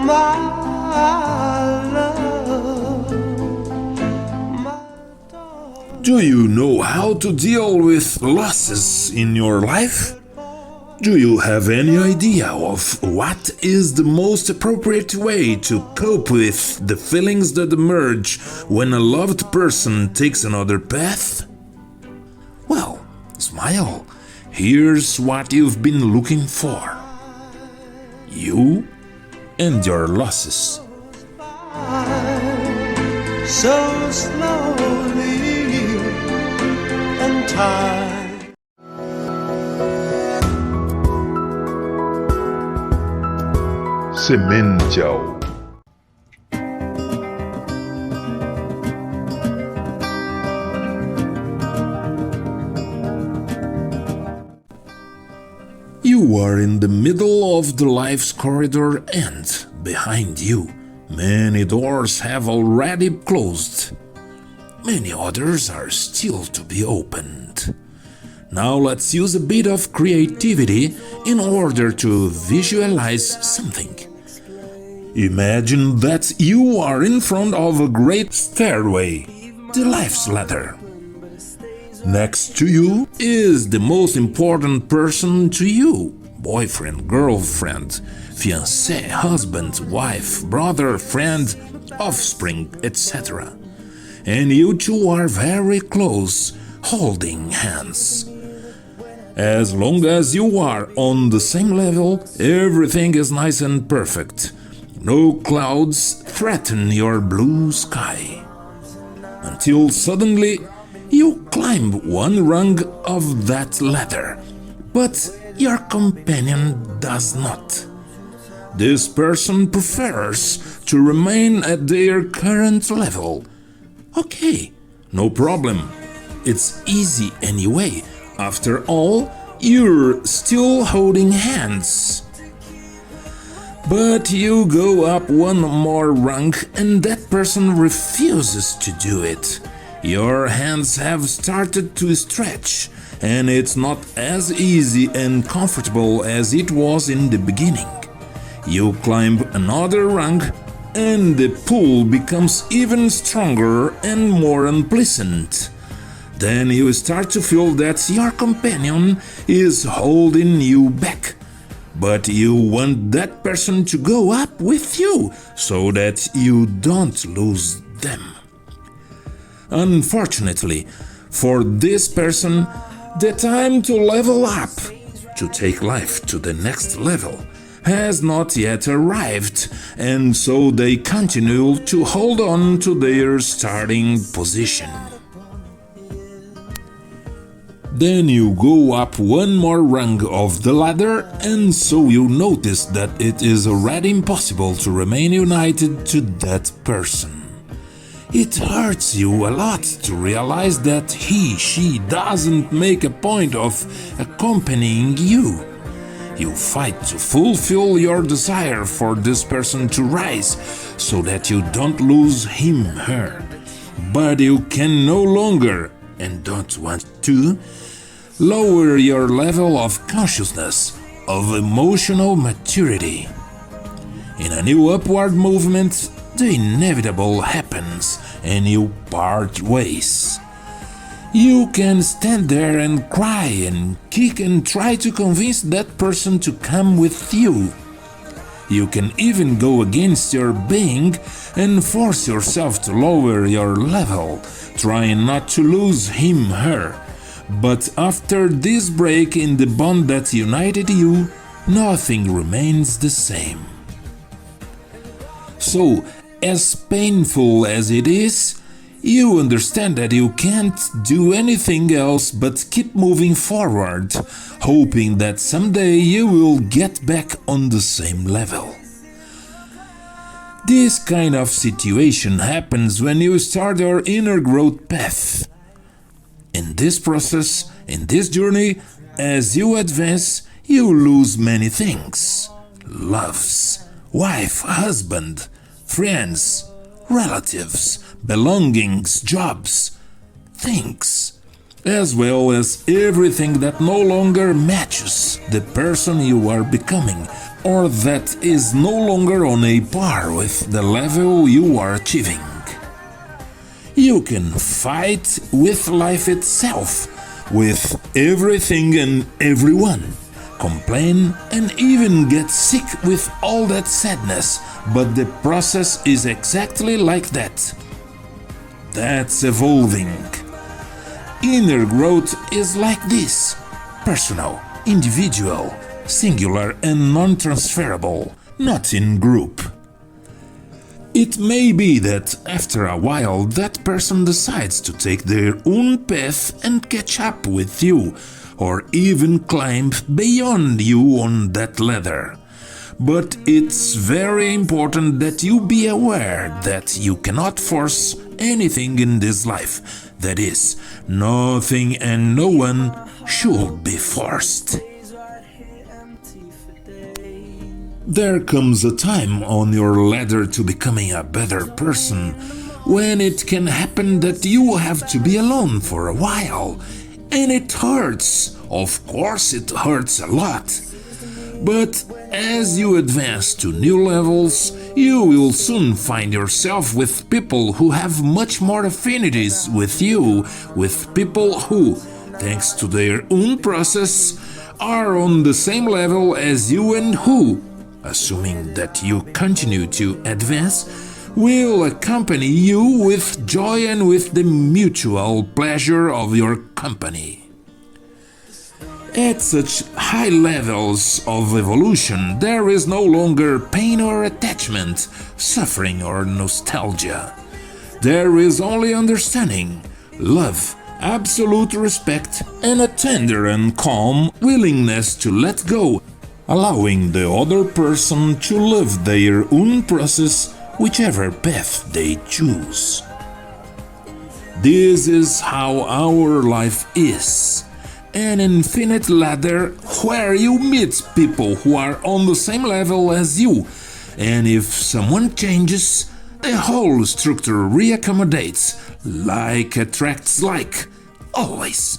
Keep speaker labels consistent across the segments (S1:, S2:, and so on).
S1: my love, my darling.
S2: Do you know how to deal with losses in your life? Do you have any idea of what is the most appropriate way to cope with the feelings that emerge when a loved person takes another path? Well, smile. Here's what you've been looking for. You and your losses.
S1: So slowly and time.
S3: SEMENTTYAL.
S2: You are in the middle of the life's corridor and, behind you, many doors have already closed. Many others are still to be opened. Now let's use a bit of creativity in order to visualize something. Imagine that you are in front of a great stairway, the life's ladder. Next to you is the most important person to you: boyfriend, girlfriend, fiancé, husband, wife, brother, friend, offspring, etc. And you two are very close, holding hands. As long as you are on the same level, everything is nice and perfect. No clouds threaten your blue sky. Until suddenly, you climb one rung of that ladder, but your companion does not. This person prefers to remain at their current level. Okay, no problem. It's easy anyway. After all, you're still holding hands. But you go up one more rung and that person refuses to do it. Your hands have started to stretch, and it's not as easy and comfortable as it was in the beginning. You climb another rung, and the pull becomes even stronger and more unpleasant. Then you start to feel that your companion is holding you back. But you want that person to go up with you so that you don't lose them. Unfortunately, for this person, the time to level up, to take life to the next level, has not yet arrived, and so they continue to hold on to their starting position. Then you go up one more rung of the ladder, and so you notice that it is already impossible to remain united to that person. It hurts you a lot to realize that she doesn't make a point of accompanying you. You fight to fulfill your desire for this person to rise so that you don't lose him, her. But you can no longer, and don't want to, lower your level of consciousness, of emotional maturity. In a new upward movement, the inevitable happens and you part ways. You can stand there and cry and kick and try to convince that person to come with you. You can even go against your being and force yourself to lower your level, trying not to lose him, her. But after this break in the bond that united you, nothing remains the same. So, as painful as it is, you understand that you can't do anything else but keep moving forward, hoping that someday you will get back on the same level. This kind of situation happens when you start your inner growth path. In this process, in this journey, as you advance, you lose many things: loves, wife, husband, friends, relatives, belongings, jobs, things. as well as everything that no longer matches the person you are becoming, or that is no longer on a par with the level you are achieving. You can fight with life itself, with everything and everyone, complain and even get sick with all that sadness, but the process is exactly like that. That's evolving. Inner growth is like this: personal, individual, singular and non-transferable, not in group. It may be that after a while that person decides to take their own path and catch up with you, or even climb beyond you on that ladder. But it's very important that you be aware that you cannot force anything in this life. That is, nothing and no one should be forced. There comes a time on your ladder to becoming a better person when it can happen that you have to be alone for a while. And it hurts. Of course it hurts a lot. But as you advance to new levels, you will soon find yourself with people who have much more affinities with you, with people who, thanks to their own process, are on the same level as you and who, assuming that you continue to advance, will accompany you with joy and with the mutual pleasure of your company. At such high levels of evolution, there is no longer pain or attachment, suffering or nostalgia. There is only understanding, love, absolute respect, and a tender and calm willingness to let go, allowing the other person to live their own process, whichever path they choose. This is how our life is. An infinite ladder where you meet people who are on the same level as you, and if someone changes, the whole structure reaccommodates, like attracts like, always.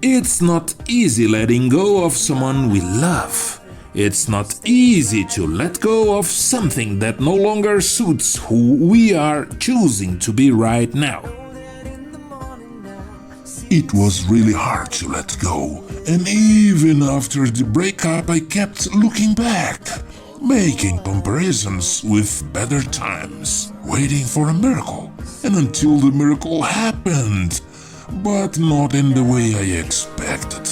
S2: It's not easy letting go of someone we love. It's not easy to let go of something that no longer suits who we are choosing to be right now.
S3: It was really hard to let go, and even after the breakup I kept looking back, making comparisons with better times, waiting for a miracle, and until the miracle happened, but not in the way I expected.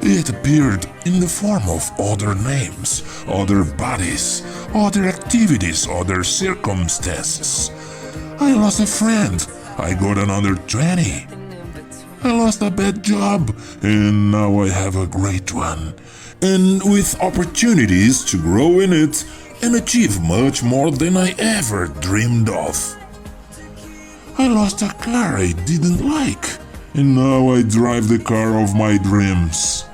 S3: It appeared in the form of other names, other bodies, other activities, other circumstances. I lost a friend, I got another 20. I lost a bad job, and now I have a great one, and with opportunities to grow in it and achieve much more than I ever dreamed of. I lost a car I didn't like, and now I drive the car of my dreams.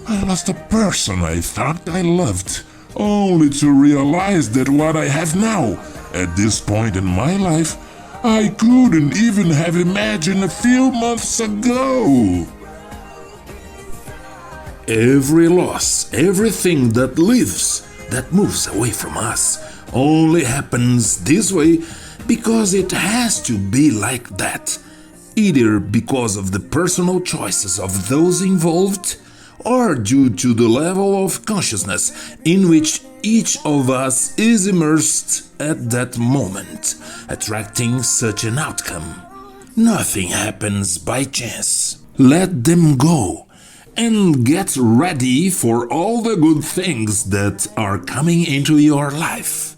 S3: I lost a person I thought I loved, only to realize that what I have now, at this point in my life, I couldn't even have imagined a few months ago.
S2: Every loss, everything that lives, that moves away from us, only happens this way because it has to be like that, either because of the personal choices of those involved, or due to the level of consciousness in which each of us is immersed at that moment, attracting such an outcome. Nothing happens by chance. Let them go and get ready for all the good things that are coming into your life.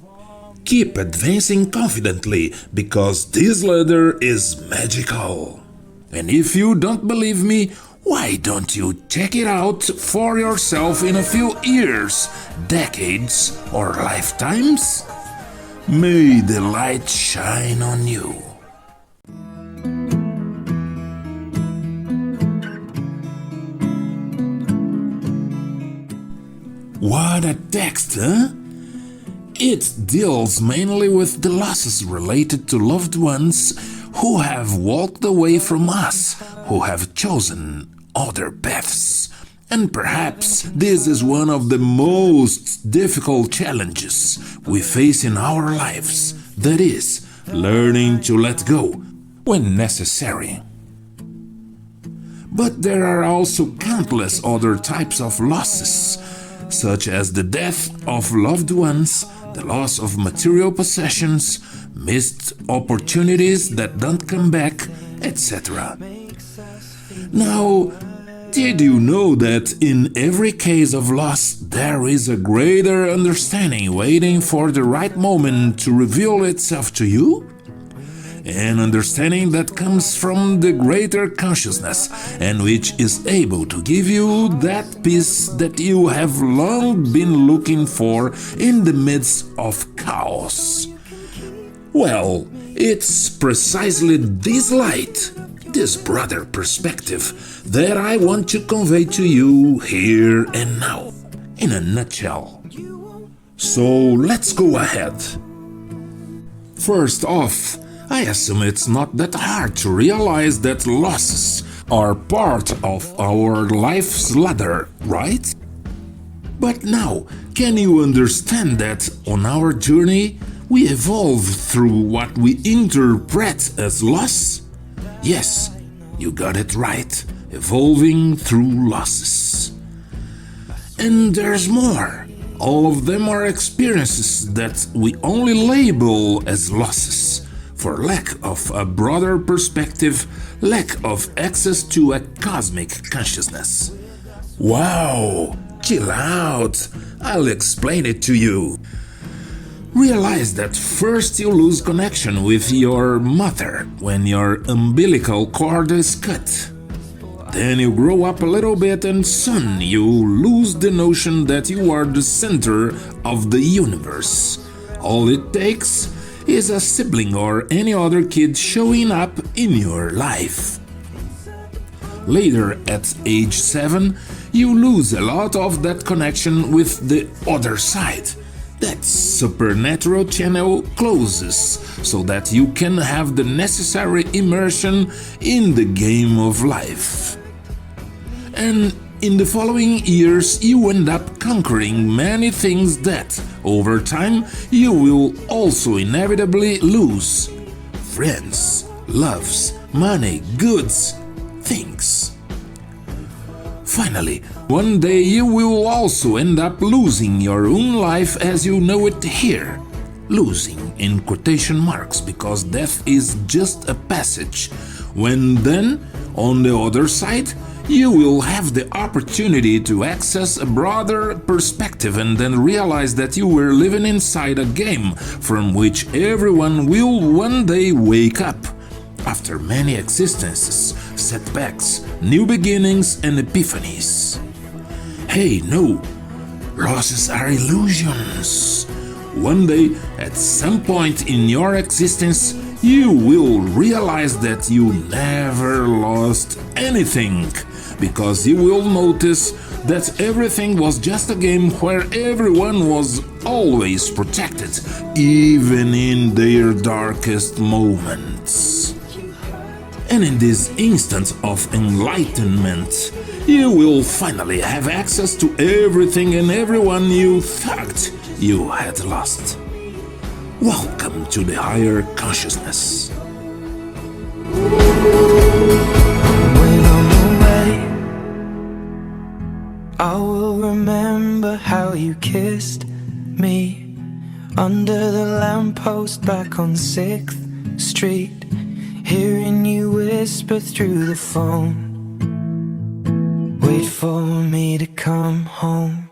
S2: Keep advancing confidently because this ladder is magical. And if you don't believe me, why don't you check it out for yourself in a few years, decades, or lifetimes? May the light shine on you. What a text, huh? It deals mainly with the losses related to loved ones who have walked away from us, who have chosen other paths. And perhaps this is one of the most difficult challenges we face in our lives, that is, learning to let go when necessary. But there are also countless other types of losses, such as the death of loved ones, the loss of material possessions, missed opportunities that don't come back, etc. Now, did you know that in every case of loss there is a greater understanding waiting for the right moment to reveal itself to you? An understanding that comes from the greater consciousness and which is able to give you that peace that you have long been looking for in the midst of chaos. Well, it's precisely this light, this broader perspective, that I want to convey to you here and now, in a nutshell. So let's go ahead. First off, I assume it's not that hard to realize that losses are part of our life's ladder, right? But now, can you understand that on our journey, we evolve through what we interpret as loss? Yes, you got it right, evolving through losses. And there's more. All of them are experiences that we only label as losses, for lack of a broader perspective, lack of access to a cosmic consciousness. Wow, chill out, I'll explain it to you. Realize that first you lose connection with your mother when your umbilical cord is cut. Then you grow up a little bit and soon you lose the notion that you are the center of the universe. All it takes is a sibling or any other kid showing up in your life. Later, at age 7, you lose a lot of that connection with the other side. That supernatural channel closes so that you can have the necessary immersion in the game of life. And in the following years, you end up conquering many things that, over time, you will also inevitably lose. Friends, loves, money, goods, things. Finally, one day you will also end up losing your own life as you know it here. Losing in quotation marks, because death is just a passage. When then, on the other side, you will have the opportunity to access a broader perspective and then realize that you were living inside a game from which everyone will one day wake up. After many existences, setbacks, new beginnings and epiphanies. Hey, no! Losses are illusions. One day, at some point in your existence, you will realize that you never lost anything, because you will notice that everything was just a game where everyone was always protected, even in their darkest moments. And in this instant of enlightenment, you will finally have access to everything and everyone you thought you had lost. Welcome to the higher consciousness.
S4: When I'm away, I will remember how you kissed me under the lamppost back on 6th Street, hearing you whisper through the phone, wait for me to come home.